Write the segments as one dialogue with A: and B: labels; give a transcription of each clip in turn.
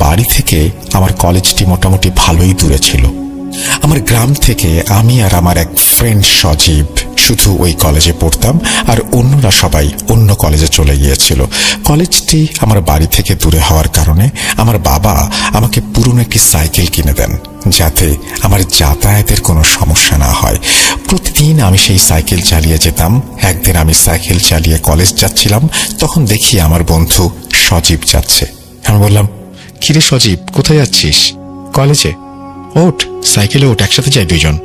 A: বাড়ি থেকে আমার কলেজটি মোটামুটি ভালোই দূরে ছিল। আমার গ্রাম থেকে আমি আর আমার এক ফ্রেন্ড সজীব শুধু ওই কলেজে পড়তাম, আর অন্যরা সবাই অন্য কলেজে চলে গিয়েছিল। কলেজটি আমার বাড়ি থেকে দূরে হওয়ার কারণে আমার বাবা আমাকে পুরনো একটি সাইকেল কিনে দেন, যাতে আমার যাতায়াতের কোনো সমস্যা না হয়। প্রতিদিন আমি সেই সাইকেল চালিয়ে যেতাম। একদিন আমি সাইকেল চালিয়ে কলেজ যাচ্ছিলাম, তখন দেখি আমার বন্ধু সজীব যাচ্ছে। আমি বললাম, কিরে সজীব, কোথায় যাচ্ছিস? কলেজে। ওঠ, সাইকেলে ওঠ, একসাথে যাই দুইজন।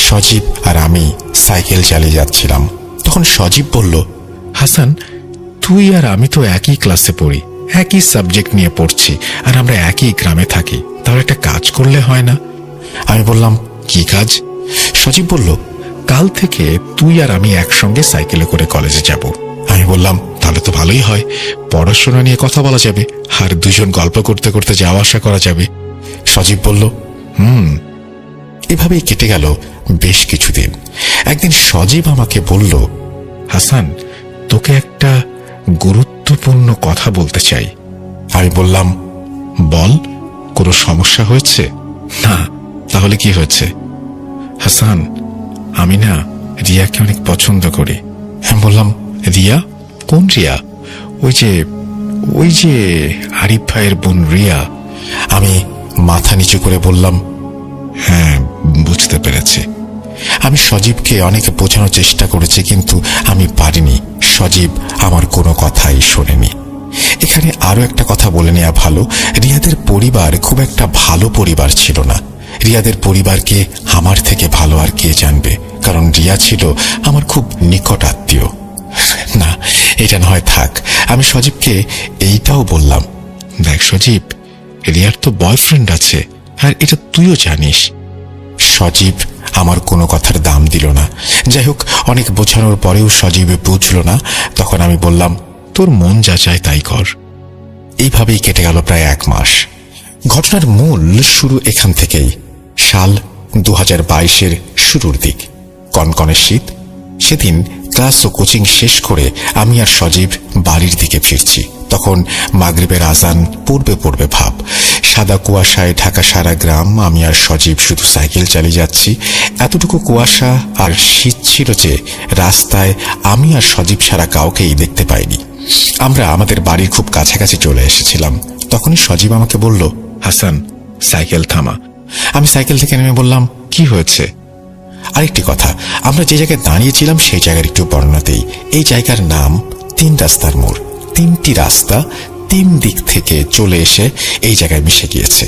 A: সজীব আর আমি সাইকেল চালিয়ে যাচ্ছিলাম। তখন সজীব বলল, হাসান, তুই আর আমি তো একই ক্লাসে পড়ি, একই সাবজেক্ট নিয়ে পড়ছি, আর আমরা একই গ্রামে থাকি, তাহলে একটা কাজ করলে হয় না? আমি বললাম, কি কাজ? সজীব বলল, কাল থেকে তুই আর আমি একসঙ্গে সাইকেলে করে কলেজে যাব। আমি বললাম, তাহলে তো ভালোই হয়, পড়াশোনা নিয়ে কথা বলা যাবে, আর দুজন গল্প করতে করতে যাওয়া আসা করা যাবে। সজীব বলল, এভাবেই কেটে গেল বেশ কিছুদিন। একদিন সজীব আমাকে বলল, হাসান, তোকে একটা গুরুত্বপূর্ণ কথা বলতে চাই। আমি বললাম, বল, কোনো সমস্যা হয়েছে? না। তাহলে কি হয়েছে? হাসান, আমি না রিয়াকে অনেক পছন্দ করি। আমি বললাম, রিয়া? কোন রিয়া? ওই যে আরিফ ভাইয়ের বোন রিয়া। আমি মাথা নিচু করে বললাম, হ্যাঁ, বুঝতে পেরেছি। আমি সজীবকে অনেক বোঝানোর চেষ্টা করেছি, কিন্তু আমি পারিনি। সজীব আমার কোনো কথাই শোনেনি। এখানে আরো একটা কথা বলে নেওয়া ভালো, রিয়াদের পরিবার খুব একটা ভালো পরিবার ছিল না। রিয়াদের পরিবারকে আমার থেকে ভালো আর কে জানবে, কারণ রিয়া ছিল আমার খুব নিকট আত্মীয়। না, এটা না হয় থাক। আমি সজীবকে এইটাও বললাম, দেখ সজীব, রিয়ার তো বয়ফ্রেন্ড আছে, আর এটা তুইও জানিস। সজীব আমার কোনো কথার দাম দিল না। যাই হোক, অনেক বোঝানোর পরেও সজীব বুঝল না। তখন আমি বললাম, তোর মন যা চায় তাই কর। এইভাবেই কেটে গেল প্রায় 1 মাস। ঘটনার মূল শুরু এখান থেকেই। সাল 2022-এর শুরুর দিক, কনকনে শীত। সেদিন ক্লাস ও কোচিং শেষ করে আমি আর সজীব বাড়ির দিকে ফিরছি। তখন মাগরিবের আজান পড়বে ভাব। সাদা কুয়াশায় ঢাকা সারা গ্রাম। আমি আর সজীব শুধু সাইকেল চালিয়ে যাচ্ছি। এতটুকু কুয়াশা আর শীত ছিল যে রাস্তায় আমি আর সজীব ছাড়া কাউকেই দেখতে পাইনি। আমরা আমাদের বাড়ির খুব কাছাকাছি চলে এসেছিলাম। তখনই সজীব আমাকে বলল, হাসান, সাইকেল থামা। আমি সাইকেল থেকে নেমে বললাম, কি হয়েছে? আরেকটি কথা, আমরা যে জায়গায় দাঁড়িয়েছিলাম সেই জায়গার একটু বর্ণনা দেই। এই জায়গার নাম 3 রাস্তার মোড়। 3টি রাস্তা 3 দিক থেকে চলে এসে এই জায়গায় মিশে গিয়েছে।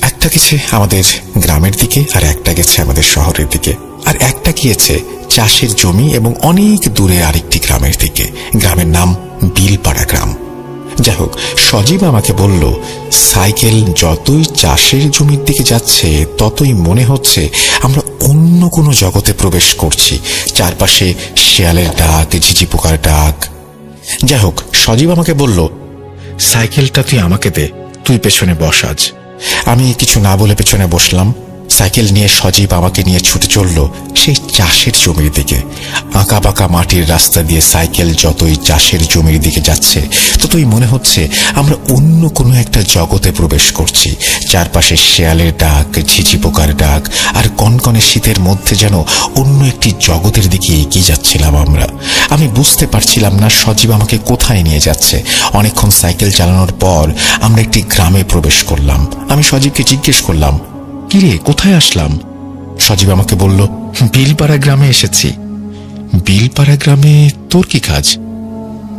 A: একটা গেছে আমাদের গ্রামের দিকে, আর একটা গেছে আমাদের শহরের দিকে, আর একটা গিয়েছে চাষের জমি এবং অনেক দূরে আরেকটি গ্রামের দিকে। গ্রামের নাম বিলপাড়া গ্রাম। যাই হোক, সজীব আমাকে বলল, সাইকেল যতই চাষের জমির দিকে যাচ্ছে ততই মনে হচ্ছে আমরা অন্য কোনো জগতে প্রবেশ করছি। চারপাশে শেয়ালের ডাক, ঝিঝি পোকার ডাক। যাই হোক, সজীব আমাকে বলল, সাইকেলটা তুই আমাকে দে, তুই পেছনে বস আজ। আমি কিছু না বলে পেছনে বসলাম। সাইকেল নিয়ে সজীব আমাকে নিয়ে ছুটে চলল সেই চাষের জমির দিকে। আঁকা বাঁকা মাটির রাস্তা দিয়ে সাইকেল যতই চাষের জমির দিকে যাচ্ছে ততই মনে হচ্ছে আমরা অন্য কোনো একটা জগতে প্রবেশ করছি। চারপাশে শেয়ালের ডাক, ঝিঝি পোকার ডাক, আর কনকনে শীতের মধ্যে যেন অন্য একটি জগতের দিকে এগিয়ে যাচ্ছিলাম আমরা। আমি বুঝতে পারছিলাম না সজীব আমাকে কোথায় নিয়ে যাচ্ছে। অনেকক্ষণ সাইকেল চালানোর পর আমরা একটি গ্রামে প্রবেশ করলাম। আমি সজীবকে জিজ্ঞেস করলাম, কিরে, কোথায় আসলাম? সজীব আমাকে বলল, বিলপাড়া গ্রামে এসেছি। বিলপাড়া গ্রামে তোর কি কাজ?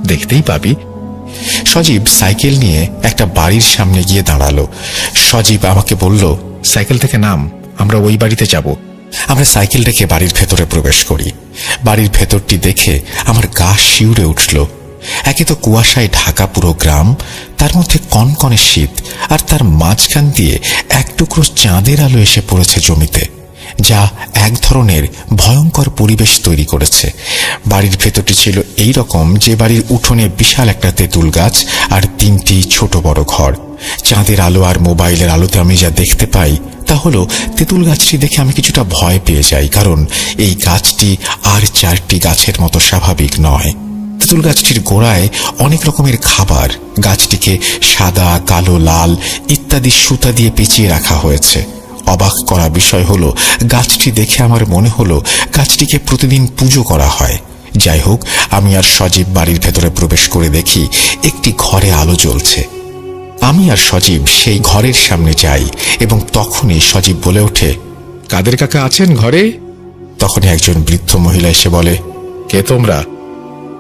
A: দেখতেই পাবি। সজীব সাইকেল নিয়ে একটা বাড়ির সামনে গিয়ে দাঁড়ালো। সজীব আমাকে বলল, সাইকেল থেকে নাম, আমরা ওই বাড়িতে যাব। আমরা সাইকেল রেখে বাড়ির ভেতরে প্রবেশ করি। বাড়ির ভেতরটি দেখে আমার গা শিউরে উঠল। একে তো কুয়াশায় ঢাকা পুরো গ্রাম, তার মধ্যে কনকনে শীত, আর তার মাঝখান দিয়ে এক টুকরো চাঁদের আলো এসে পড়েছে জমিতে, যা এক ধরনের ভয়ঙ্কর পরিবেশ তৈরি করেছে। বাড়ির ভেতরটি ছিল এই রকম যে বাড়ির উঠোনে বিশাল একটা তেঁতুল গাছ আর 3টি ছোট বড় ঘর। চাঁদের আলো আর মোবাইলের আলোতে আমি যা দেখতে পাই তা হলো, তেঁতুল গাছটি দেখে আমি কিছুটা ভয় পেয়ে যাই, কারণ এই গাছটি আর 4টি গাছের মতো স্বাভাবিক নয়। তেঁতুল গাছটির গোড়ায় অনেক রকমের খাবার, গাছটিকে সাদা, কালো, লাল ইত্যাদি সুতা দিয়ে পেঁচিয়ে রাখা হয়েছে। অবাক করা বিষয় হলো, গাছটি দেখে আমার মনে হলো গাছটিকে প্রতিদিন পুজো করা হয়। যাই হোক, আমি আর সজীব বাড়ির ভেতরে প্রবেশ করে দেখি একটি ঘরে আলো জ্বলছে। আমি আর সজীব সেই ঘরের সামনে যাই এবং তখনই সজীব বলে ওঠে, কাদের কাকা আছেন ঘরে? তখনই একজন বৃদ্ধ মহিলা এসে বলে, কে তোমরা,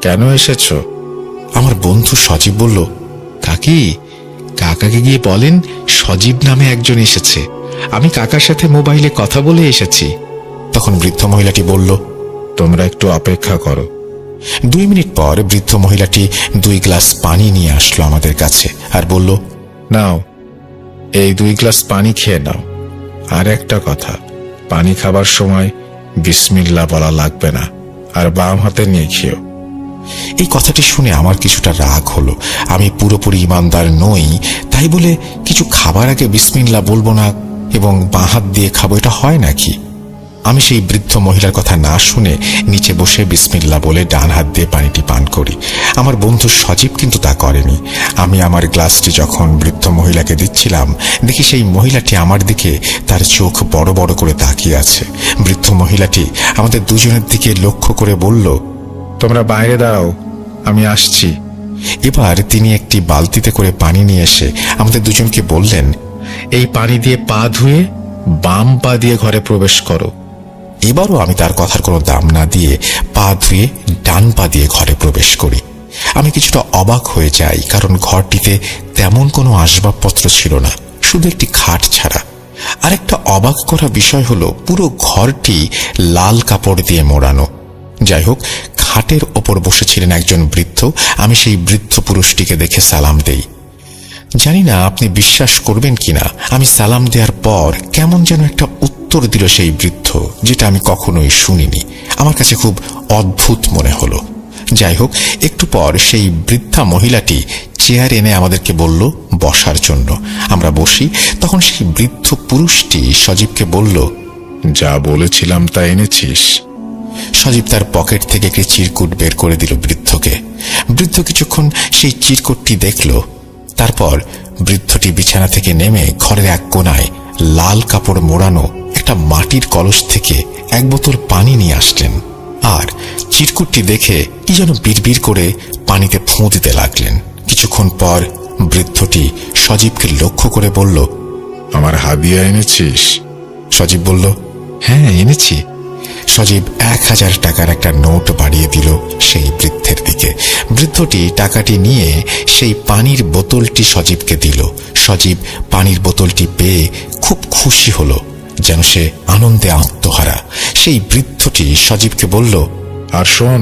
A: কেন এসেছ? আমার বন্ধু সজীব বলল, কাকি, কাকাকে গিয়ে বলেন সজীব নামে একজন এসেছে, আমি কাকার সাথে মোবাইলে কথা বলে এসেছি। তখন বৃদ্ধ মহিলাটি বলল, তোমরা একটু অপেক্ষা করো। 2 মিনিট পর বৃদ্ধ মহিলাটি 2 গ্লাস পানি নিয়ে আসলো আমাদের কাছে আর বলল, নাও, এই 2 গ্লাস পানি খেয়ে নাও। আর একটা কথা, পানি খাবার সময় বিসমিল্লাহ বলা লাগবে না, আর বাম হাতে নিয়ে খেও। এই কথাটি শুনে আমার কিছুটা রাগ হলো। আমি পুরোপুরি ইমানদার নই, তাই বলে কিছু খাবার আগে বিসমিল্লাহ বলবো না এবং বাঁ হাত দিয়ে খাবো, এটা হয় নাকি? আমি সেই বৃদ্ধ মহিলার কথা না শুনে নিচে বসে বিসমিল্লাহ বলে ডান হাত দিয়ে পানিটি পান করি। আমার বন্ধু সজীব কিন্তু তা করেনি। আমি আমার গ্লাসটি যখন বৃদ্ধ মহিলাকে দিচ্ছিলাম, দেখি সেই মহিলাটি আমার দিকে তার চোখ বড় বড় করে তাকিয়ে আছে। বৃদ্ধ মহিলাটি আমাদের দুজনের দিকে লক্ষ্য করে বলল, তোমরা বাইরে দাঁড়াও, আমি আসছি। এবার তিনি একটি বালতিতে করে পানি নিয়ে এসে আমাদের দুজনকে বললেন, এই পানি দিয়ে পা ধুয়ে বাম পা দিয়ে ঘরে প্রবেশ করো। এবারও আমি তার কথার কোনো দাম না দিয়ে পা ধুয়ে ডান পা দিয়ে ঘরে প্রবেশ করি। আমি কিছুটা অবাক হয়ে যাই, কারণ ঘরটিতে তেমন কোনো আসবাবপত্র ছিল না, শুধু একটি খাট ছাড়া। আরেকটা অবাক করা বিষয় হলো, পুরো ঘরটি লাল কাপড় দিয়ে মোড়ানো। যাই হোক, খাটের ওপর বসেছিলেন একজন বৃদ্ধ। আমি সেই বৃদ্ধ পুরুষটিকে দেখে সালাম দেই। জানি না আপনি বিশ্বাস করবেন কিনা, আমি সালাম দেওয়ার পর কেমন যেন একটা উত্তর দিল সেই বৃদ্ধ, যেটা আমি কখনোই শুনিনি। আমার কাছে খুব অদ্ভুত মনে হলো। যাই হোক, একটু পর সেই বৃদ্ধা মহিলাটি চেয়ার এনে আমাদেরকে বলল বসার জন্য। আমরা বসি। তখন সেই বৃদ্ধ পুরুষটি সজীবকে বলল, যা বলেছিলাম তা এনেছিস? সজীব তার পকেট থেকে একটি চিরকুট বের করে দিল বৃদ্ধকে। বৃদ্ধ কিছুক্ষণ সেই চিরকুটটি দেখল। তারপর বৃদ্ধটি বিছানা থেকে নেমে ঘরের এক কোনায় লাল কাপড় মোড়ানো একটা মাটির কলস থেকে 1 বোতল পানি নিয়ে আসলেন আর চিরকুটটি দেখে কি যেন বিড়বিড় করে পানিতে ফোঁ দিতে লাগলেন। কিছুক্ষণ পর বৃদ্ধটি সজীবকে লক্ষ্য করে বলল, আমার হাদিয়া এনেছিস? সজীব বলল, হ্যাঁ এনেছি। সজীব 1000 টাকার একটা নোট বাড়িয়ে দিল সেই বৃদ্ধের দিকে। বৃদ্ধটি টাকাটি নিয়ে সেই পানির বোতলটি সজীবকে দিল। সজীব পানির বোতলটি পেয়ে খুব খুশি হলো, যেন সে আনন্দে আত্মহারা। সেই বৃদ্ধটি সজীবকে বলল, আর শোন,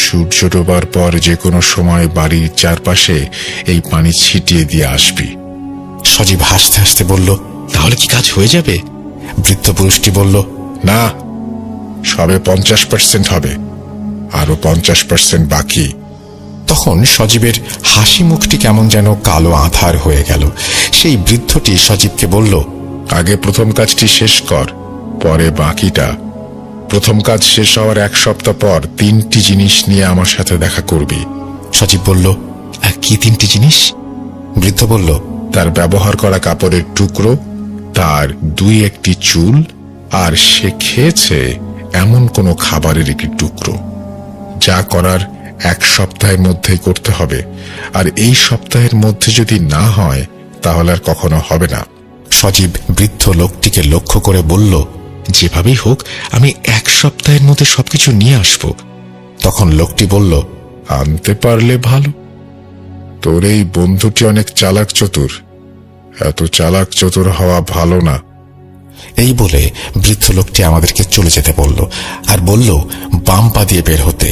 A: সূর্য ডোবার পর যে কোনো সময় বাড়ির চারপাশে এই পানি ছিটিয়ে দিয়ে আসবি। সজীব হাসতে হাসতে বলল, তাহলে কি কাজ হয়ে যাবে? বৃদ্ধ পুরুষটি বলল, না, সবে 50% হবে, আরো 50% বাকি। তখন সজীবের হাসি মুখটি কেমন যেন কালো আঁধার হয়ে গেল। সেই বৃদ্ধটি সজীবকে বলল, আগে প্রথম কাজটি শেষ কর, পরে বাকিটা। প্রথম কাজ শেষ হওয়ার 1 সপ্তাহ পর 3টি জিনিস নিয়ে আমার সাথে দেখা করবি। সজীব বলল, কি 3টি জিনিস? বৃদ্ধ বলল, তার ব্যবহার করা কাপড়ের টুকরো, তার 2-1টি চুল, আর সে খেয়েছে এমন কোনো খাবারের একটি টুকরো। যা করার 1 সপ্তাহের মধ্যেই করতে হবে, আর এই সপ্তাহের মধ্যে যদি না হয় তাহলে আর কখনো হবে না। সজীব বৃদ্ধ লোকটিকে লক্ষ্য করে বলল, যেভাবেই হোক আমি 1 সপ্তাহের মধ্যে সবকিছু নিয়ে আসব। তখন লোকটি বলল, আনতে পারলে ভালো, তোর এই বন্ধুটি অনেক চালাক চতুর, এত চালাক চতুর হওয়া ভালো না। এই বলে বৃদ্ধ লোকটি আমাদেরকে চলে যেতে বলল আর বলল বাম পা দিয়ে বের হতে।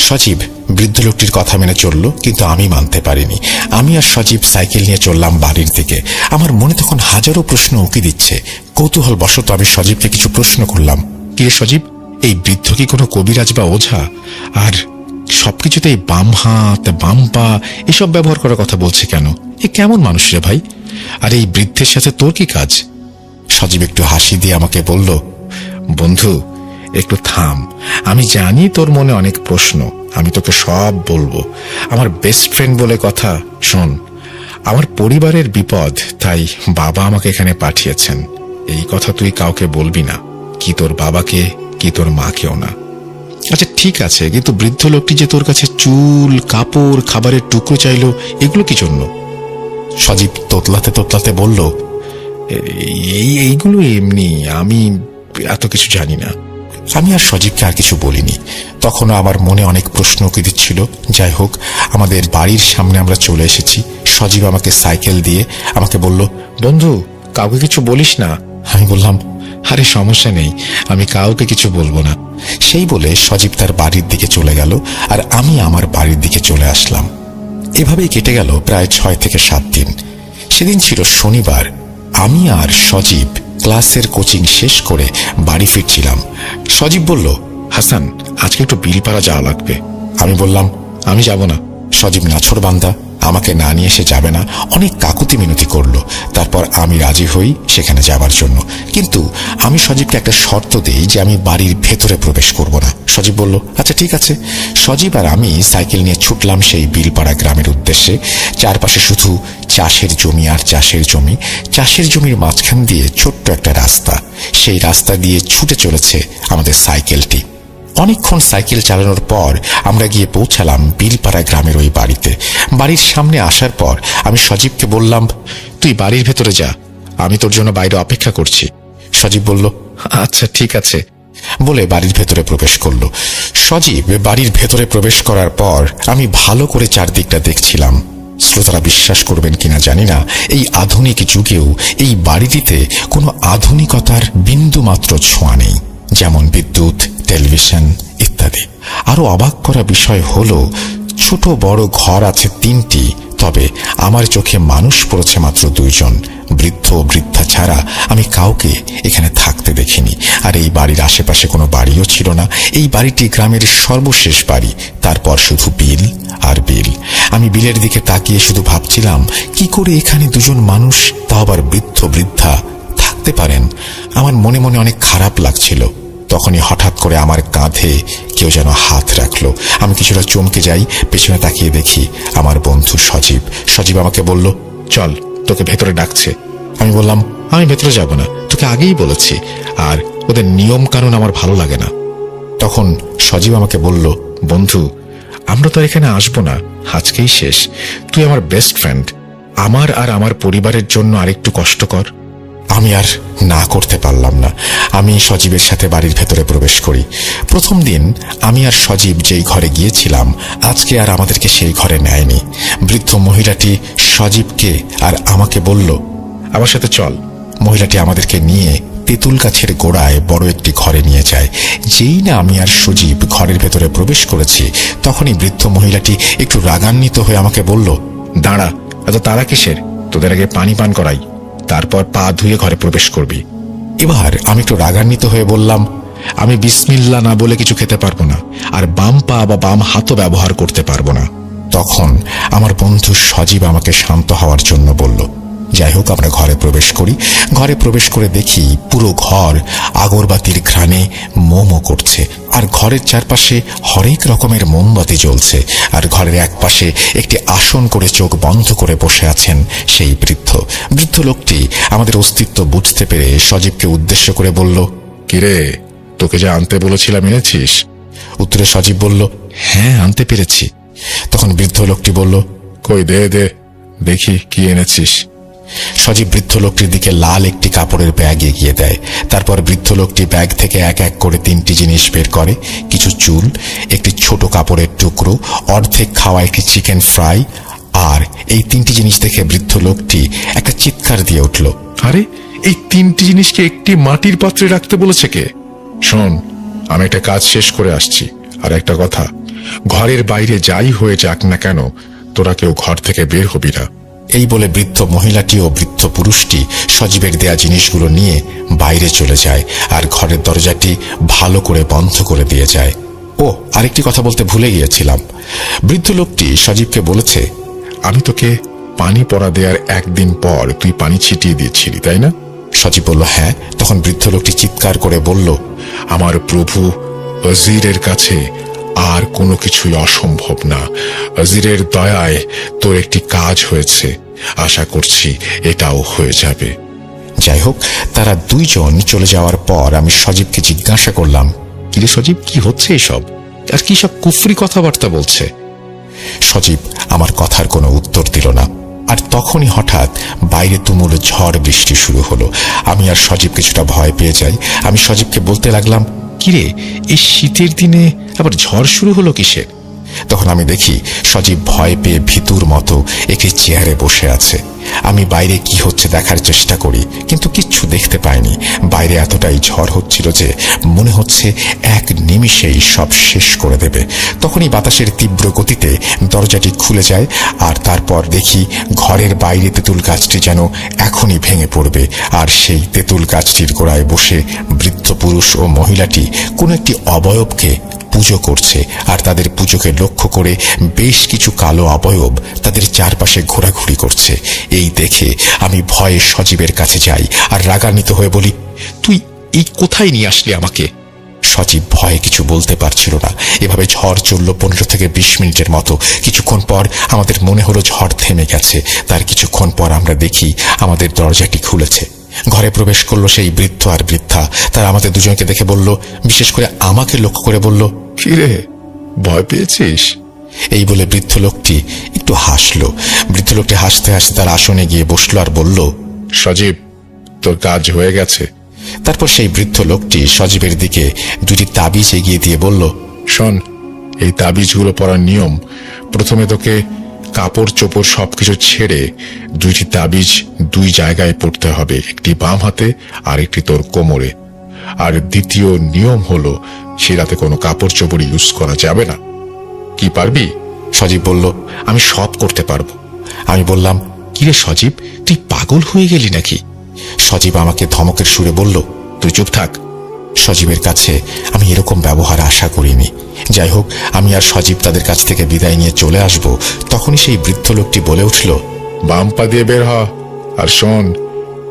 A: সজীব বৃদ্ধ লোকটির কথা মেনে চলল, কিন্তু আমি মানতে পারিনি। আমি আর সজীব সাইকেল নিয়ে চললাম বাড়ির দিকে। আমার মনে তখন হাজারো প্রশ্ন উকি দিচ্ছে। কৌতূহল বশত আমি সজীবকে কিছু প্রশ্ন করলাম, কিরে সজীব, এই বৃদ্ধ কি কোনো কবিরাজ বা ওঝা? আর সবকিছুতেই বাম হাত, বাম পা এসব ব্যবহার করার কথা বলছে কেন? এ কেমন মানুষ রে ভাই? আর এই বৃদ্ধের সাথে তোর কি কাজ? সজীব একটু হাসি দিয়ে আমাকে বলল, বন্ধু, একটু থাম, আমি জানি তোর মনে অনেক প্রশ্ন, আমি তোকে সব বলবো। আমার বেস্ট ফ্রেন্ড বলে কথা। শোন, আমার পরিবারের বিপদ, তাই বাবা আমাকে এখানে পাঠিয়েছেন। এই কথা তুই কাউকে বলবি না, কি তোর বাবাকে কি তোর মাকেও না। আচ্ছা ঠিক আছে, কিন্তু বৃদ্ধ লোকটি যে তোর কাছে চুল, কাপড়, খাবারের টুকরো চাইলো, এগুলো কি জন্য? সজীব তোতলাতে তোতলাতে বলল, এইগুলো এমনি, আমি এত কিছু জানি না। আমি আর সজীবকে আর কিছু বলিনি। তখনও আমার মনে অনেক প্রশ্ন উকি দিচ্ছিল। যাই হোক, আমাদের বাড়ির সামনে আমরা চলে এসেছি। সজীব আমাকে সাইকেল দিয়ে আমাকে বলল, বন্ধু কাউকে কিছু বলিস না। আমি বললাম, আরে সমস্যা নেই, আমি কাউকে কিছু বলবো না। সেই বলে সজীব তার বাড়ির দিকে চলে গেল, আর আমি আমার বাড়ির দিকে চলে আসলাম। এভাবেই কেটে গেল প্রায় 6 থেকে 7 দিন। সেদিন ছিল শনিবার। আমি আর সজীব ক্লাসের কোচিং শেষ করে বাড়ি ফিরছিলাম। সজীব বলল, হাসান আজকে একটু বিলপাড়া যাওয়া লাগবে। আমি বললাম, আমি যাব না। সজীব নাছোড়বান্দা, আমাকে না নিয়ে সে যাবে না, অনেক কাকুতি মিনতি করলো। তারপর আমি রাজি হই সেখানে যাবার জন্য, কিন্তু আমি সজীবকে একটা শর্ত দিই যে আমি বাড়ির ভেতরে প্রবেশ করব না। সজীব বলল, আচ্ছা ঠিক আছে। সজীব আর আমি সাইকেল নিয়ে ছুটলাম সেই বিলপাড়া গ্রামের উদ্দেশ্যে। চারপাশে শুধু চাষের জমি আর চাষের জমি। চাষের জমির মাঝখান দিয়ে ছোট্ট একটা রাস্তা, সেই রাস্তা দিয়ে ছুটে চলেছে আমাদের সাইকেলটি। অনেকক্ষণ সাইকেল চালানোর পর আমরা গিয়ে পৌঁছালাম বিলপাড়া গ্রামের ওই বাড়িতে। বাড়ির সামনে আসার পর আমি সজীবকে বললাম, তুই বাড়ির ভেতরে যা, আমি তোর জন্য বাইরে অপেক্ষা করছি। সজীব বলল, আচ্ছা ঠিক আছে বলে বাড়ির ভেতরে প্রবেশ করলো। সজীব বাড়ির ভেতরে প্রবেশ করার পর আমি ভালো করে চারদিকটা দেখছিলাম। শ্রোতারা বিশ্বাস করবেন কিনা জানি না, এই আধুনিক যুগেও এই বাড়িটিতে কোনো আধুনিকতার বিন্দুমাত্র ছোঁয়া নেই, যেমন বিদ্যুৎ, টেলিভিশন ইত্যাদি। আরো অবাক করা বিষয় হলো, ছোট বড় ঘর আছে 3টি, তবে আমার চোখে মানুষ পড়েছে মাত্র 2 জন। বৃদ্ধ বৃদ্ধা ছাড়া আমি কাউকে এখানে থাকতে দেখিনি। আর এই বাড়ির আশেপাশে কোনো বাড়িও ছিল না। এই বাড়িটি গ্রামের সর্বশেষ বাড়ি, তারপর শুধু বিল আর বিল। আমি বিলের দিকে তাকিয়ে শুধু ভাবছিলাম, কি করে এখানে 2 জন মানুষ, তাও আবার বৃদ্ধ বৃদ্ধা, থাকতে পারেন। আমার মনে মনে অনেক খারাপ লাগছিল। তখনই হঠাৎ করে আমার কাঁধে কেউ যেন হাত রাখলো। আমি কিছুটা চমকে যাই, পেছনে তাকিয়ে দেখি আমার বন্ধু সজীব। সজীব আমাকে বলল, চল, তোকে ভেতরে ডাকছে। আমি বললাম, আমি ভেতরে যাব না, তোকে আগেই বলেছি, আর ওদের নিয়ম কানুন আমার ভালো লাগে না। তখন সজীব আমাকে বলল, বন্ধু আমরা তো এখানে আসবো না, আজকেই শেষ। তুই আমার বেস্ট ফ্রেন্ড, আমার আর আমার পরিবারের জন্য আরেকটু কষ্ট কর। আমি আর না করতে পারলাম না। আমি সজীবের সাথে বাড়ির ভেতরে প্রবেশ করি। প্রথম দিন আমি আর সজীব যেই ঘরে গিয়েছিলাম, আজকে আর আমাদেরকে সেই ঘরে নেয়নি। বৃদ্ধ মহিলাটি সজীবকে আর আমাকে বলল, আমার সাথে চল। মহিলাটি আমাদেরকে নিয়ে তেঁতুল গাছের গোড়ায় বড় একটি ঘরে নিয়ে যায়। যেই না আমি আর সজীব ঘরের ভেতরে প্রবেশ করেছি, তখনই বৃদ্ধ মহিলাটি একটু রাগান্বিত হয়ে আমাকে বলল, দাঁড়া, এত তাড়া কিসের? তোদের আগে পানি পান করাই, তারপর পা ধুয়ে ঘরে প্রবেশ করবি। এবার আমি একটু রাগান্বিত হয়ে বললাম, আমি বিসমিল্লাহ না বলে কিছু খেতে পারবো না, আর বাম পা বা বাম হাতও ব্যবহার করতে পারবো না। তখন আমার বন্ধু সজীব আমাকে শান্ত হওয়ার জন্য বলল। যাই হোক, আমরা ঘরে প্রবেশ করি। ঘরে প্রবেশ করে দেখি পুরো ঘর আগরবাতির ঘ্রাণে মোমো করছে, আর ঘরের চারপাশে হরেক রকমের মোমবাতি জ্বলছে। আর ঘরের একপাশে একটি আসন করে চোখ বন্ধ করে বসে আছেন সেই বৃদ্ধ লোকটি আমাদের অস্তিত্ব বুঝতে পেরে সজীবকে উদ্দেশ্য করে বলল, কিরে, তোকে যা আনতে বলেছিলাম এনেছিস? উত্তরে সজীব বলল, হ্যাঁ আনতে পেরেছি। তখন বৃদ্ধ লোকটি বলল, কই দে দে দেখি কি এনেছিস। সজীব বৃদ্ধ লোকটির দিকে লাল একটি কাপড়ের ব্যাগ এগিয়ে দেয়। তারপর বৃদ্ধ লোকটি ব্যাগ থেকে এক এক করে 3টি জিনিস বের করে, কিছু চুল, একটি ছোট কাপড়ের টুকরো, অর্ধেক খাওয়া একটি চিকেন ফ্রাই। আর এই 3টি জিনিস দেখে বৃদ্ধ লোকটি একটা চিৎকার দিয়ে উঠল, আরে এই 3টি জিনিসকে একটি মাটির পাত্রে রাখতে বলেছে কে? শোন, আমি একটা কাজ শেষ করে আসছি, আর একটা কথা, ঘরের বাইরে যাই হয়ে যাক না কেন, তোরা কেউ ঘর থেকে বের হবি না। এই বলে বৃদ্ধ মহিলাটি ও বৃদ্ধ পুরুষটি সজীবের দেয়া জিনিসগুলো নিয়ে বাইরে চলে যায়, আর ঘরের দরজাটি ভালো করে বন্ধ করে দিয়ে যায়। ও, আরেকটি কথা বলতে ভুলে গিয়েছিলাম। বৃদ্ধ লোকটি সজীবকে বলেছে, আমি তোকে পানি পড়া দেওয়ার 1 দিন পর তুই পানি ছিটিয়ে দিয়েছিলি, তাই না? সজীব বলল, হ্যাঁ। তখন বৃদ্ধ লোকটি চিৎকার করে বলল,
B: আমার প্রভু অজিরের কাছে আর কোনো কিছুই অসম্ভব না। অজিরের দয়ায় তোর একটি কাজ হয়েছে, আশা করছি এটাও হয়ে যাবে।
A: যাই হোক, তারা দুইজন চলে যাওয়ার পর আমি সজীবকে জিজ্ঞাসা করলাম, কিরে সজীব, কি হচ্ছে এসব? আর কি সব কুফরি কথাবার্তা বলছে? সজীব আমার কথার কোনো উত্তর দিল না। আর তখনই হঠাৎ বাইরে তুমুল ঝড় বৃষ্টি শুরু হলো। আমি আর সজীব কিছুটা ভয় পেয়ে যাই। আমি সজীবকে বলতে লাগলাম, কিরে, এই শীতের দিনে আবার ঝড় শুরু হলো কিসের? তখন আমি দেখি সজীব ভয় পেয়ে ভীতুর মতো একটি চেয়ারে বসে আছে। আমি বাইরে কি হচ্ছে দেখার চেষ্টা করি, কিন্তু কিচ্ছু দেখতে পাইনি। বাইরে এতটাই ঝড় হচ্ছিল যে মনে হচ্ছে এক নিমিষেই সব শেষ করে দেবে। তখনই বাতাসের তীব্র গতিতে দরজাটি খুলে যায়, আর তারপর দেখি ঘরের বাইরে তেঁতুল গাছটি যেন এখনই ভেঙে পড়বে। আর সেই তেঁতুল গাছটির গোড়ায় বসে বৃদ্ধ পুরুষ ও মহিলাটি কোনো একটি অবয়বকে পুজো করছে। আর তাদের পুজোকে লক্ষ্য করে বেশ কিছু কালো অবয়ব তাদের চারপাশে ঘোরাঘুরি করছে। এই দেখে আমি ভয়ে সজীবের কাছে যাই আর রাগান্বিত হয়ে বলি, তুই এই কোথায় নিয়ে আসলি আমাকে? সজীব ভয়ে কিছু বলতে পারছিল না। এভাবে ঝড় চলল 15 থেকে 20 মিনিটের মতো। কিছুক্ষণ পর আমাদের মনে হলো ঝড় থেমে গেছে। তার কিছুক্ষণ পর আমরা দেখি আমাদের দরজাটি খুলেছে। ঘরে প্রবেশ করলো সেই বৃদ্ধ আর বৃদ্ধা। তারা আমাদের দুজনকে দেখে বলল, বিশেষ করে আমাকে লক্ষ্য করে বলল,
B: কিরে, ভয় পেয়েছিস?
A: এই বলে বৃদ্ধ লোকটি একটু হাসলো। বৃদ্ধ লোকটি হাসতে হাসতে তার আসনে গিয়ে বসলো আর বলল,
B: সজীব, তোর কাজ হয়ে গেছে।
A: তারপর সেই বৃদ্ধ লোকটি সজীবের দিকে দুটি তাবিজ এগিয়ে দিয়ে বলল,
B: শোন, এই তাবিজগুলো পড়ার নিয়ম, প্রথমে তোকে কাপড় চোপড় সবকিছু ছেড়ে দুইটি তাবিজ দুই জায়গায় পড়তে হবে, একটি বাম হাতে আর একটি তোর কোমরে। আর দ্বিতীয় নিয়ম হলো সে রাতে কোনো কাপড় চোপড় ইউজ করা যাবে না। কি পারবি?
A: সজীব বলল, আমি সব করতে পারবো। আমি বললাম, কিরে সজীব, তুই পাগল হয়ে গেলি নাকি? সজীব আমাকে ধমকের সুরে বলল, তুই চুপ থাক। সজীবের কাছে আমি এরকম ব্যবহার আশা করিনি। যাই হোক, আমি আর সজীব তাদের কাছ থেকে বিদায় নিয়ে চলে আসব, তখনই সেই বৃদ্ধ লোকটি বলে উঠল,
B: বাম পা দিয়ে বের হ। আর শোন,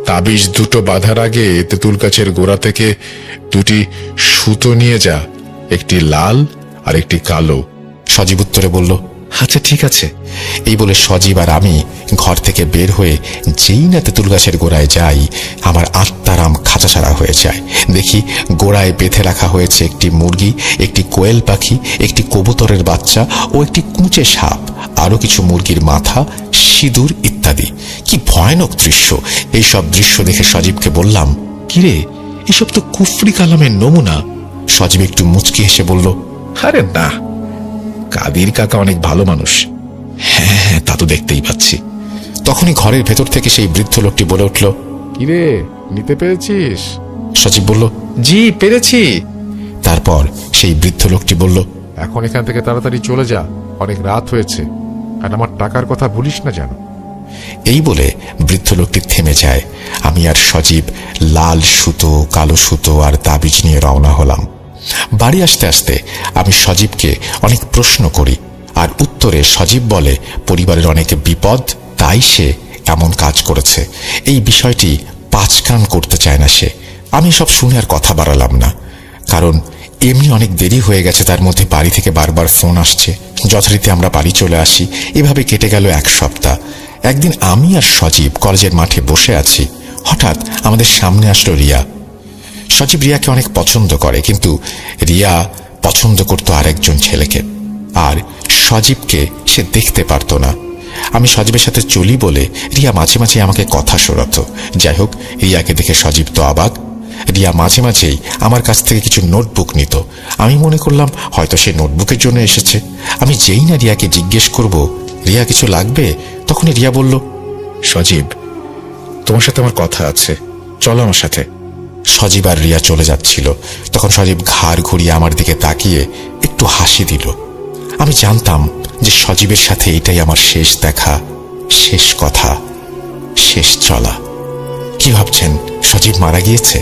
B: তাবিজ দুটো বাঁধার আগে তেঁতুল গাছের গোড়া থেকে দুটি সুতো নিয়ে যা, একটি লাল আর একটি কালো।
A: সজীব উত্তরে বলল, আচ্ছা ঠিক আছে। এই বলে সজীব আর আমি ঘর থেকে বের হয়ে যেই না তেঁতুল গাছের গোড়ায় যাই, আমার আত্মারাম খাঁচাছাড়া হয়ে যায়। দেখি গোড়ায় বেঁধে রাখা হয়েছে একটি মুরগি, একটি কোয়েল পাখি, একটি কবুতরের বাচ্চা ও একটি কুঁচে সাপ, আরো কিছু মুরগির মাথা, সিঁদুর ইত্যাদি। কি ভয়ানক দৃশ্য! এইসব দৃশ্য দেখে সজীবকে বললাম, কিরে, এসব তো কুফরি কালামের নমুনা। সজীব একটু মুচকি হেসে বলল, আরে না, কাদির কাকা অনেক ভালো মানুষ। হ্যাঁ হ্যাঁ, তা তো দেখতেই পাচ্ছি। তখনই ঘরের ভেতর থেকে সেই বৃদ্ধ লোকটি বলে উঠল,
B: কিরে, নিতে পেরেছিস?
A: সজীব বলল, জি পেরেছি। তারপর সেই বৃদ্ধ লোকটি বলল,
B: এখন এখান থেকে তাড়াতাড়ি চলে যা, অনেক রাত হয়েছে, আর আমার টাকার কথা ভুলিস না যেন।
A: এই বলে বৃদ্ধ লোকটি থেমে যায়। আমি আর সজীব লাল সুতো, কালো সুতো আর তাবিজ নিয়ে রওনা হলাম। বাড়ি আসতে আসতে আমি সজীবকে অনেক প্রশ্ন করি, আর উত্তরে সজীব বলে পরিবারের অনেক বিপদ, তাই সে এমন কাজ করেছে। এই বিষয়টি পাঁচকান করতে চায় না সে। আমি সব শুনে আর কথা বাড়ালাম না, কারণ এমনি অনেক দেরি হয়ে গেছে। তার মধ্যে বাড়ি থেকে বারবার ফোন আসছে। যথারীতি আমরা বাড়ি চলে আসি। এভাবে কেটে গেল 1 সপ্তাহ। একদিন আমি আর সজীব কলেজের মাঠে বসে আছি। হঠাৎ আমাদের সামনে আসলো রিয়া। সজীব রিয়াকে অনেক পছন্দ করে, কিন্তু রিয়া পছন্দ করতো আরেকজন ছেলেকে, আর সজীবকে সে দেখতে পারত না। আমি সজীবের সাথে চলি বলে রিয়া মাঝে মাঝে আমাকে কথা শোনাতো। যাই হোক, রিয়াকে দেখে সজীব তো অবাক। রিয়া মাঝে মাঝেই আমার কাছ থেকে কিছু নোটবুক নিত। আমি মনে করলাম হয়তো সে নোটবুকের জন্য এসেছে। আমি যেই না রিয়াকে জিজ্ঞেস করব, রিয়া কিছু লাগবে, তখনই রিয়া বলল,
B: সজীব, তোমার সাথে আমার কথা আছে, চলো আমার সাথে।
A: সজীব আর রিয়া চলে যাচ্ছিল। তখন সজীব ঘাড় ঘুরিয়ে আমার দিকে তাকিয়ে একটু হাসি দিল। আমি জানতাম যে সজীবের সাথে এটাই আমার শেষ দেখা, শেষ কথা, শেষ চলা। কি ভাবছেন, সজীব মারা গিয়েছে?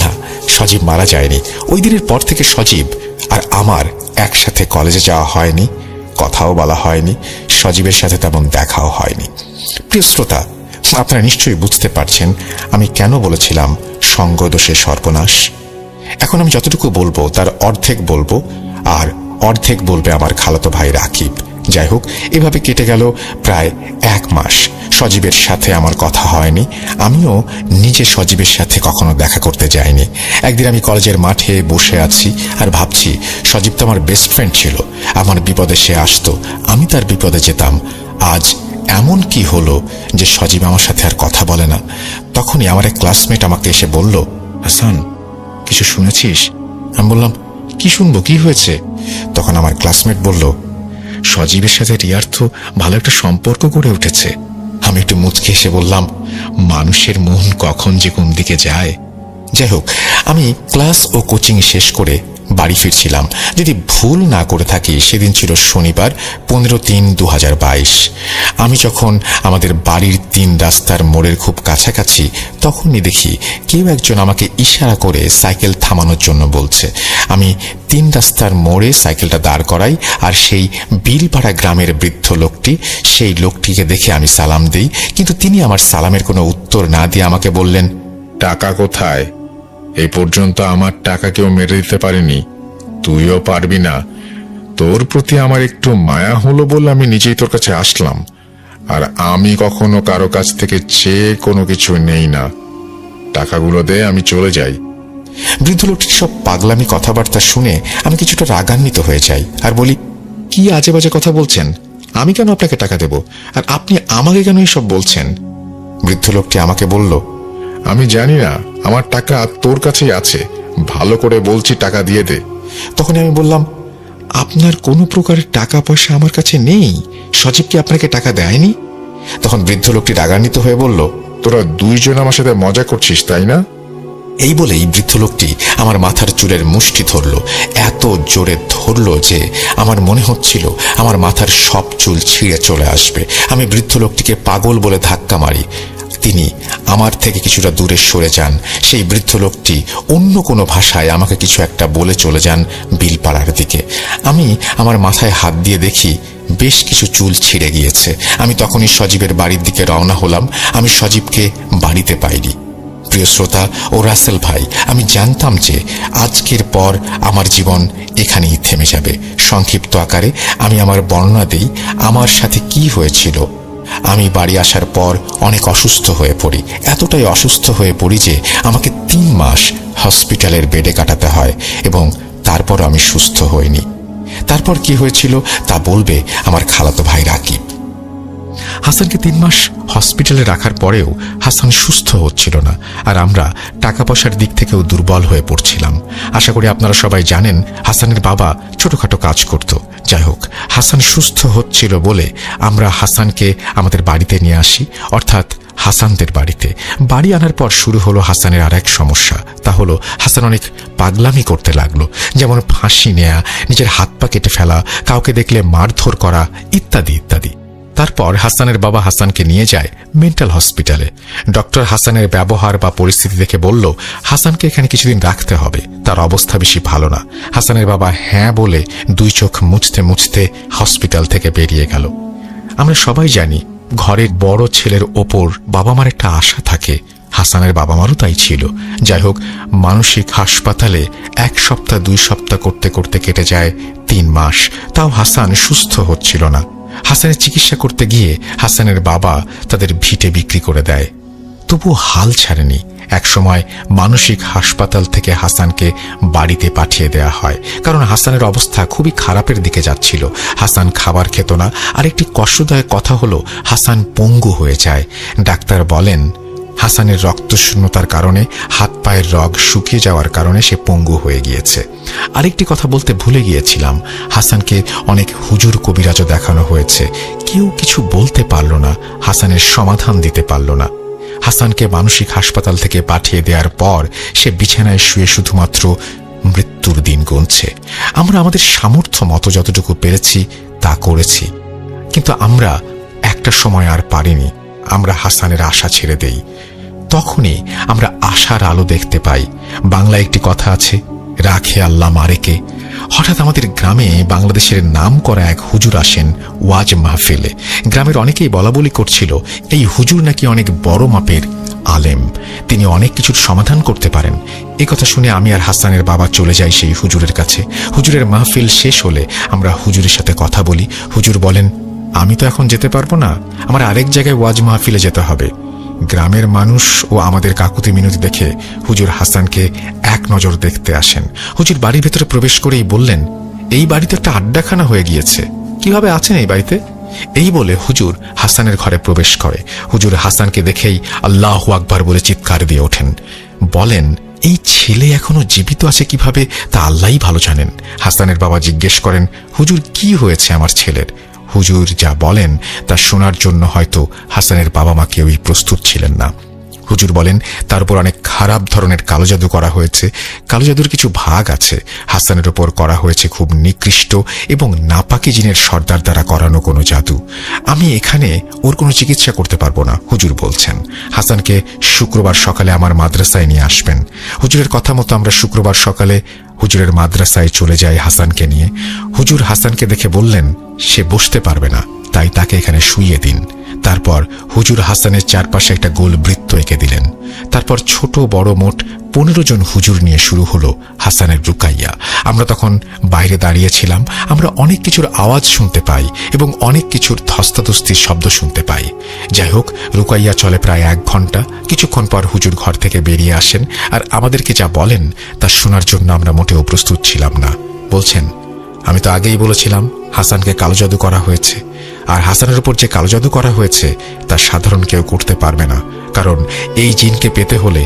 A: না, সজীব মারা যায়নি। ওই দিনের পর থেকে সজীব আর আমার একসাথে কলেজে যাওয়া হয়নি, কথাও বলা হয়নি, সজীবের সাথে তেমন দেখাও হয়নি। প্রিয় শ্রোতা, আপনারা নিশ্চয়ই বুঝতে পারছেন আমি কেন বলেছিলাম সঙ্গদোষে সর্বনাশ। এখন আমি যতটুকু বলবো তার অর্ধেক বলবো, আর অর্ধেক বলবে আমার খালাতো ভাই রাকিব। যাই হোক, এভাবে কেটে গেল প্রায় 1 মাস। সজীবের সাথে আমার কথা হয়নি, আমিও নিজে সজীবের সাথে কখনো দেখা করতে যাইনি। একদিন আমি কলেজের মাঠে বসে আছি আর ভাবছি, সজীব তো আমার বেস্ট ফ্রেন্ড ছিল, আমার বিপদে সে আসতো, আমি তার বিপদে যেতাম। আজ এমন কি হলো যে সজীব আমার সাথে আর কথা বলে না? তখনই আমার এক ক্লাসমেট আমাকে এসে বলল, হাসান, কিছু শুনেছিস? আমি বললাম, কি শুনবো, কি হয়েছে? তখন আমার ক্লাসমেট বলল, সজীবের সাথে রিয়ার তো ভালো একটা সম্পর্ক গড়ে উঠেছে। আমি একটু মুচকে এসে বললাম, মানুষের মন কখন যে কোন দিকে যায়। যাই হোক, আমি ক্লাস ও কোচিং শেষ করে বাড়ি ফিরছিলাম। যদি ভুল না করে থাকি, সেদিন ছিল শনিবার, 15/3/2022। আমি যখন আমাদের বাড়ির 3 রাস্তার মোড়ের খুব কাছাকাছি, তখনই দেখি কেউ একজন আমাকে ইশারা করে সাইকেল থামানোর জন্য বলছে। আমি 3 রাস্তার মোড়ে সাইকেলটা দাঁড় করাই, আর সেই বিলপাড়া গ্রামের বৃদ্ধ লোকটি, সেই লোকটিকে দেখে আমি সালাম দিই, কিন্তু তিনি আমার সালামের কোনো উত্তর না দিয়ে আমাকে বললেন,
B: টাকা কোথায়? এই পর্যন্ত আমার টাকা কেউ মেরে দিতে পারেনি, তুইও পারবি না। তোর প্রতি আমার একটু মায়া হলো বলে আমি নিজেই তোর কাছে আসলাম, আর আমি কখনো কারো কাছ থেকে চেয়ে কোনো কিছু নেই না। টাকাগুলো দে, আমি চলে যাই।
A: বৃদ্ধ লোকটির সব পাগলামি কথাবার্তা শুনে আমি কিছুটা রাগান্বিত হয়ে যাই আর বলি, কি আজে বাজে কথা বলছেন? আমি কেন আপনাকে টাকা দেব, আর আপনি আমাকে কেন এসব বলছেন? বৃদ্ধ লোকটি আমাকে বলল,
B: আমি জানি না, আমার টাকা তোর কাছেই আছে, ভালো করে বলছি, টাকা দিয়ে দে।
A: তখন আমি বললাম, আপনার কোনো প্রকারের টাকা পয়সা আমার কাছে নেই, সজীব কি আপনাকে টাকা দেয়নি? তখন বৃদ্ধ লোকটি রাগান্বিত হয়ে বলল,
B: তোরা 2 জন আমার সাথে মজা করছিস, তাই না?
A: এই বলেই বৃদ্ধ লোকটি আমার মাথার চুলের মুষ্টি ধরল, এত জোরে ধরল যে আমার মনে হচ্ছিল আমার মাথার সব চুল ছিঁড়ে চলে আসবে। আমি বৃদ্ধ লোকটিকে পাগল বলে ধাক্কা মারি, তিনি আমার থেকে কিছুটা দূরে সরে যান। সেই বৃদ্ধ লোকটি অন্য কোনো ভাষায় আমাকে কিছু একটা বলে চলে যান বিলপাড়ার দিকে। আমি আমার মাথায় হাত দিয়ে দেখি বেশ কিছু চুল ছিঁড়ে গিয়েছে। আমি তখনই সজীবের বাড়ির দিকে রওনা হলাম। আমি সজীবকে বাড়িতে পাইনি। প্রিয় শ্রোতা ও রাসেল ভাই, আমি জানতাম যে আজকের পর আমার জীবন এখানেই থেমে যাবে। সংক্ষিপ্ত আকারে আমি আমার বর্ণনা দিই আমার সাথে কি হয়েছিল। আমি বাড়ি আসার পর অনেক অসুস্থ হয়ে পড়ি, এতটাই অসুস্থ হয়ে পড়ি যে আমাকে 3 মাস হসপিটালের বেডে কাটাতে হয়, এবং তারপর আমি সুস্থ হইনি। তারপর কি হয়েছিল তা বলবে আমার খালাতো ভাই রাকিব। হাসানকে 3 মাস হসপিটালে রাখার পরেও হাসান সুস্থ হচ্ছিল না, আর আমরা টাকা পয়সার দিক থেকেও দুর্বল হয়ে পড়ছিলাম। আশা করি আপনারা সবাই জানেন হাসানের বাবা ছোটখাটো কাজ করত। যাই হোক, হাসান সুস্থ হচ্ছিল বলে আমরা হাসানকে আমাদের বাড়িতে নিয়ে আসি, অর্থাৎ হাসানদের বাড়িতে। বাড়ি আনার পর শুরু হলো হাসানের আর এক সমস্যা। তা হলো হাসান অনেক পাগলামি করতে লাগলো, যেমন ফাঁসি নেয়া, নিজের হাত পা কেটে ফেলা, কাউকে দেখলে মারধর করা, ইত্যাদি ইত্যাদি। তারপর হাসানের বাবা হাসানকে নিয়ে যায় মেন্টাল হসপিটালে। ডক্টর হাসানের ব্যবহার বা পরিস্থিতি দেখে বলল, হাসানকে এখানে কিছুদিন রাখতে হবে, তার অবস্থা বেশি ভালো না। হাসানের বাবা হ্যাঁ বলে 2 চোখ মুছতে মুছতে হসপিটাল থেকে বেরিয়ে গেল। আমরা সবাই জানি ঘরের বড় ছেলের ওপর বাবা মার একটা আশা থাকে, হাসানের বাবা মারও তাই ছিল। যাই হোক, মানসিক হাসপাতালে 1 সপ্তাহ 2 সপ্তাহ করতে করতে কেটে যায় 3 মাস, তাও হাসান সুস্থ হচ্ছিল না। হাসানের চিকিৎসা করতে গিয়ে হাসানের বাবা তাদের ভিটে বিক্রি করে দেয়, তবু হাল ছাড়েনি। একসময় মানসিক হাসপাতাল থেকে হাসানকে বাড়িতে পাঠিয়ে দেয়া হয়, কারণ হাসানের অবস্থা খুবই খারাপের দিকে যাচ্ছিল। হাসান খাবার খেত না, আর একটি কষ্টদায়ক কথা হলো হাসান পঙ্গু হয়ে যায়। ডাক্তার বলেন হাসানের রক্তশূন্যতার কারণে হাত পায়ের রগ শুকিয়ে যাওয়ার কারণে সে পঙ্গু হয়ে গিয়েছে। আরেকটি কথা বলতে ভুলে গিয়েছিলাম, হাসানকে অনেক হুজুর কবিরাজও দেখানো হয়েছে, কেউ কিছু বলতে পারল না, হাসানের সমাধান দিতে পারল না। হাসানকে মানসিক হাসপাতাল থেকে পাঠিয়ে দেওয়ার পর সে বিছানায় শুয়ে শুধুমাত্র মৃত্যুর দিন গুনছে। আমরা আমাদের সামর্থ্য মতো যতটুকু পেরেছি তা করেছি, কিন্তু আমরা একটা সময় আর পারিনি। আমরা হাসানের আশা ছেড়ে দেই। তখনই আমরা আশার আলো দেখতে পাই। বাংলায় একটি কথা আছে, রাখে আল্লাহ মারেকে। হঠাৎ আমাদের গ্রামে বাংলাদেশের নাম করা এক হুজুর আসেন ওয়াজ মাহফিলে। গ্রামের অনেকেই বলা বলি করছিল এই হুজুর নাকি অনেক বড় মাপের আলেম, তিনি অনেক কিছুর সমাধান করতে পারেন। এই কথা শুনে আমি আর হাসানের বাবা চলে যাই সেই হুজুরের কাছে। হুজুরের মাহফিল শেষ হলে আমরা হুজুরের সাথে কথা বলি। হুজুর বলেন, আমি তো এখন যেতে পারবো না, আমার আরেক জায়গায় ওয়াজ মাহফিলে যেতে হবে। গ্রামের মানুষ ও আমাদের কাকুতি মিনতি দেখে হুজুর হাসানকে এক নজর দেখতে আসেন। হুজুর বাড়ির ভেতরে প্রবেশ করেই বললেন, এই বাড়িতে একটা আড্ডাখানা হয়ে গিয়েছে, কিভাবে আছেন এই বাড়িতে? এই বলে হুজুর হাসানের ঘরে প্রবেশ করে। হুজুর হাসানকে দেখেই আল্লাহু আকবার বলে চিৎকার দিয়ে ওঠেন। বলেন, এই ছেলে এখনো জীবিত আছে কিভাবে তা আল্লাহই ভালো জানেন। হাসানের বাবা জিজ্ঞেস করেন, হুজুর কি হয়েছে আমার ছেলের? হুজুর যা বলেন তা শোনার জন্য হয়তো হাসানের বাবা মা কেউই প্রস্তুত ছিলেন না। হুজুর বলেন, তার উপর অনেক খারাপ ধরনের কালো জাদু করা হয়েছে। কালো জাদুর কিছু ভাগ আছে। হাসানের উপর করা হয়েছে খুব নিকৃষ্ট এবং নাপাকি জিনের সর্দার দ্বারা করানো কোনো জাদু। আমি এখানে ওর কোনো চিকিৎসা করতে পারবো না। হুজুর বলছেন, হাসানকে শুক্রবার সকালে আমার মাদ্রাসায় নিয়ে আসবেন। হুজুরের কথা মতো আমরা শুক্রবার সকালে হুজুরের মাদ্রাসায় চলে যাই হাসানকে নিয়ে। হুজুর হাসানকে দেখে বললেন, সে বসতে পারবে না, তাই তাকে এখানে শুইয়ে দিন। তারপর হুজুর হাসানের চারপাশে একটা গোল বৃত্ত এঁকে দিলেন। তারপর ছোট বড় মোট 15 জন হুজুর নিয়ে শুরু হলো হাসানের রুকাইয়া। আমরা তখন বাইরে দাঁড়িয়েছিলাম। আমরা অনেক কিছুর আওয়াজ শুনতে পাই এবং অনেক কিছুর ধস্তাধস্তির শব্দ শুনতে পাই। যাই হোক, রুকাইয়া চলে প্রায় 1 ঘন্টা। কিছুক্ষণ পর হুজুর ঘর থেকে বেরিয়ে আসেন আর আমাদেরকে যা বলেন তা শোনার জন্য আমরা মোটেও প্রস্তুত ছিলাম না। বলছেন, আমি তো আগেই বলেছিলাম হাসানকে কালো জাদু করা হয়েছে। আর হাসানের উপর যে কালো জাদু করা হয়েছে তা সাধারণ কেউ করতে পারবে না, কারণ এই জিনকে পেতে হলে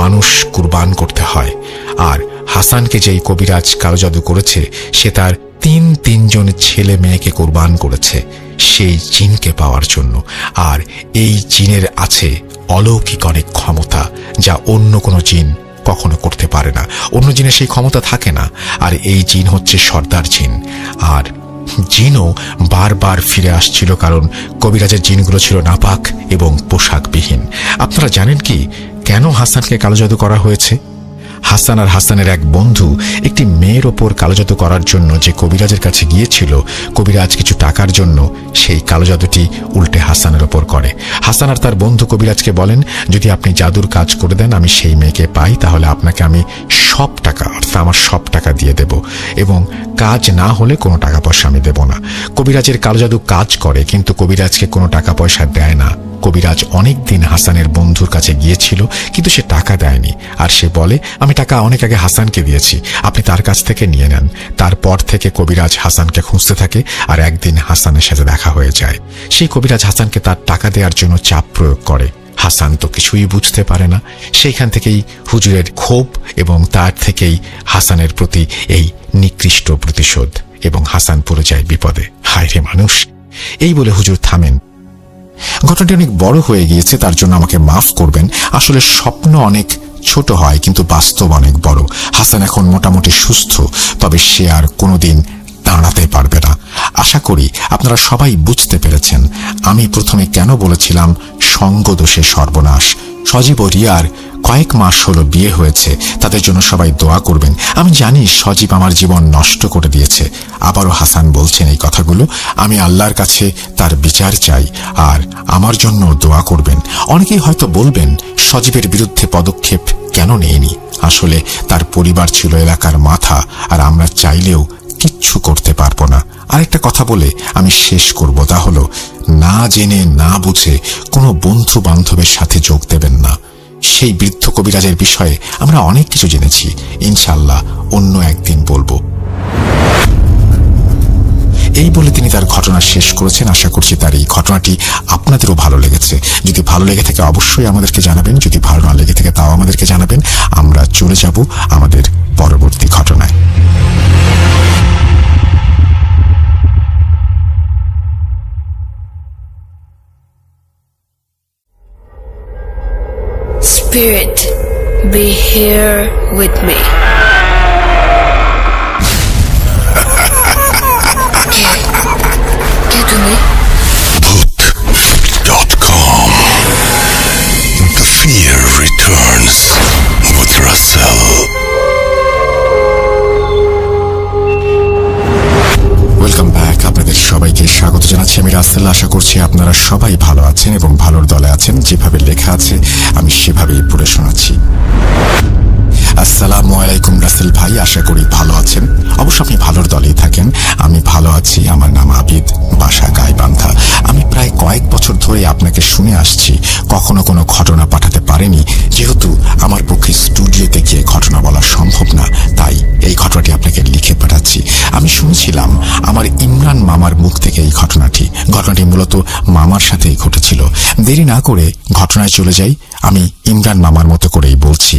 A: মানুষ কুরবান করতে হয়। আর হাসানকে যেই কবিরাজ কালো জাদু করেছে সে তার 3 ছেলে মেয়েকে কুরবান করেছে সেই জিনকে পাওয়ার জন্য। আর এই জিনের আছে অলৌকিক অনেক ক্ষমতা, যা অন্য কোনো জিন কখনো করতে পারে না। অন্য জিনের সেই ক্ষমতা থাকে না। আর এই জিন হচ্ছে সর্দার জিন। আর জিনও বারবার ফিরে আসছিল, কারণ কবিরাজের জিনগুলো ছিল নাপাক এবং পোশাকবিহীন। আপনারা জানেন কি কেন হাসানকে কালো জাদু করা হয়েছে? হাসান আর হাসানের এক বন্ধু একটি মেয়ের ওপর কালো জাদু করার জন্য যে কবিরাজের কাছে গিয়েছিল, কবিরাজ কিছু টাকার জন্য সেই কালো জাদুটি উল্টে হাসানের ওপর করে। হাসান আর তার বন্ধু কবিরাজকে বলেন, যদি আপনি জাদুর কাজ করে দেন, আমি সেই মেয়েকে পাই, তাহলে আপনাকে আমি সব টাকা, অর্থাৎ আমার সব টাকা দিয়ে দেব, এবং কাজ না হলে কোনো টাকা পয়সা আমি দেব না। কবিরাজের কালো জাদু কাজ করে, কিন্তু কবিরাজকে কোনো টাকা পয়সা দেয় না। কবিরাজ অনেক দিন হাসানের বন্ধুর কাছে গিয়েছিল, কিন্তু সে টাকা দেয়নি। আর সে বলে, আমি টাকা অনেক আগে হাসানকে দিয়েছি, আপনি তার কাছ থেকে নিয়ে নেন। তারপর থেকে কবিরাজ হাসানকে খুঁজতে থাকে, আর একদিন হাসানের সাথে দেখা হয়ে যায়। সেই কবিরাজ হাসানকে তার টাকা দেওয়ার জন্য চাপ প্রয়োগ করে। হাসান তো কিছুই বুঝতে পারে না। সেইখান থেকেই হুজুরের ক্ষোভ এবং তার থেকেই হাসানের প্রতি এই নিকৃষ্ট প্রতিশোধ, এবং হাসান পড়ে যায় বিপদে। হায় রে মানুষ! এই বলে হুজুর থামেন। ঘটনাটি অনেক বড় হয়ে গিয়েছে, তার জন্য আমাকে মাফ করবেন। আসলে স্বপ্ন অনেক ছোট হয়, কিন্তু বাস্তব অনেক বড়। হাসান এখন মোটামুটি সুস্থ, তবে সে আর কোনোদিন দাঁড়াতে পারবে না। আশা করি আপনারা সবাই বুঝতে পেরেছেন আমি প্রথমে কেন বলেছিলাম সঙ্গদোষে সর্বনাশ। সজীব ও রিয়ার কয়েক মাস হলো বিয়ে হয়েছে, তাদের জন্য সবাই দোয়া করবেন। আমি জানি সজীব আমার জীবন নষ্ট করে দিয়েছে। আবারও হাসান বলছেন এই কথাগুলো। আমি আল্লাহর কাছে তার বিচার চাই, আর আমার জন্য দোয়া করবেন। অনেকেই হয়তো বলবেন, সজীবের বিরুদ্ধে পদক্ষেপ কেন নেয়নি? আসলে তার পরিবার ছিল এলাকার মাথা, আর আমরা চাইলেও কিচ্ছু করতে পারবো না। আরেকটা কথা বলে আমি শেষ করব, তা হলো, না জেনে না বুঝে কোনো বন্ধু বান্ধবের সাথে যোগ দেবেন না। সেই বৃদ্ধ কবিরাজের বিষয়ে আমরা অনেক কিছু জেনেছি, ইনশাআল্লাহ অন্য একদিন বলবো। এই বলে তিনি তার ঘটনা শেষ করেছেন। আশা করছি তার এই ঘটনাটি আপনাদেরও ভালো লেগেছে। যদি ভালো লেগে থাকে অবশ্যই আমাদেরকে জানাবেন, যদি ভালো না লেগে থাকে তাও আমাদেরকে জানাবেন। আমরা চলে যাব আমাদের পরবর্তী ঘটনায়।
C: Spirit, be here with me. Get to me.
D: Bhoot.com. The fear returns with Russell.
E: স্বাগত জানাচ্ছি আমি রাসেল। আশা করছি আপনারা সবাই ভালো আছেন এবং ভালোর দলে আছেন। যেভাবে লেখা আছে আমি সেভাবেই পড়ে শোনাচ্ছি। আসসালামু আলাইকুম রাসেল ভাই, আশা করি ভালো আছেন। অবশ্য আপনি ভালোর দলেই থাকেন। আমি ভালো আছি। আমার নাম আবিদ, বাসা গাইবান্ধা। আমি প্রায় কয়েক বছর ধরে আপনাকে শুনে আসছি, কখনো কোনো ঘটনা পাঠাতে পারেনি, যেহেতু আমার পক্ষে স্টুডিওতে গিয়ে ঘটনা বলা সম্ভব না, তাই এই ঘটনাটি আপনাকে লিখে পাঠাচ্ছি। আমি শুনেছিলাম আমার ইমরান মামার মুখ থেকে এই ঘটনাটি মূলত মামার সাথেই ঘটেছিল। দেরি না করে ঘটনায় চলে যাই। আমি ইমরান মামার মতো করেই বলছি।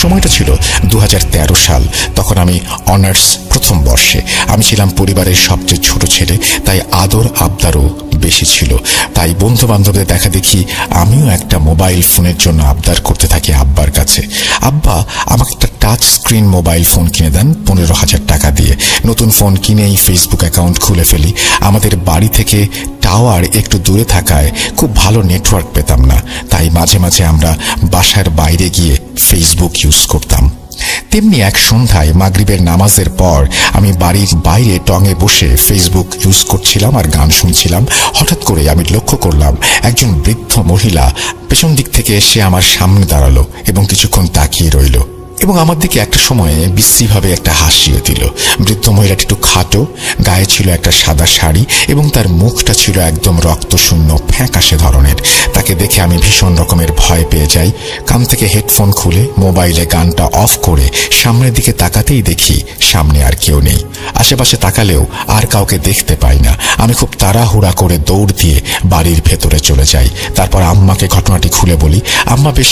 E: সময়টা ছিল 2013 সাল। তখন আমি অনার্স প্রথম বর্ষে। আমি ছিলাম পরিবারের সবচেয়ে ছোট ছেলে, তাই আদর আবদারও বেশি ছিল। তাই বন্ধু বান্ধবদের দেখা দেখি আমিও একটা মোবাইল ফোনের জন্য আবদার করতে থাকি আব্বার কাছে। আব্বা আমাকে একটা টাচ স্ক্রিন মোবাইল ফোন কিনে দেন 15,000 টাকা দিয়ে। নতুন ফোন কিনেই ফেসবুক অ্যাকাউন্ট খুলে ফেলি। আমাদের বাড়ি থেকে টাওয়ার একটু দূরে থাকায় খুব ভালো নেটওয়ার্ক পেতাম না, তাই মাঝে মাঝে আমরা বাসার বাইরে গিয়ে ফেসবুক ইউজ করতাম। তেমনি এক সন্ধ্যায় মাগরিবের নামাজের পর আমি বাড়ির বাইরে টঙে বসে ফেসবুক ইউজ করছিলাম আর গান শুনছিলাম। হঠাৎ করে আমি লক্ষ্য করলাম একজন বৃদ্ধ মহিলা পেছন দিক থেকে এসে আমার সামনে দাঁড়ালো এবং কিছুক্ষণ তাকিয়ে রইল এবং আমার দিকে একটা সময়ে বিশ্রীভাবে একটা হাসিও দিল। বৃদ্ধ মহিলাটি একটু খাটো, গায়ে ছিল একটা সাদা শাড়ি এবং তার মুখটা ছিল একদম রক্তশূন্য ফ্যাকাশে ধরনের। তাকে দেখে আমি ভীষণ রকমের ভয় পেয়ে যাই। কান থেকে হেডফোন খুলে মোবাইলে গানটা অফ করে সামনের দিকে তাকাতেই দেখি সামনে আর কেউ নেই। আশেপাশে তাকালেও আর কাউকে দেখতে পাই না। আমি খুব তাড়াহুড়া করে দৌড় দিয়ে বাড়ির ভেতরে চলে যাই। তারপর আম্মাকে ঘটনাটি খুলে বলি। আম্মা বেশ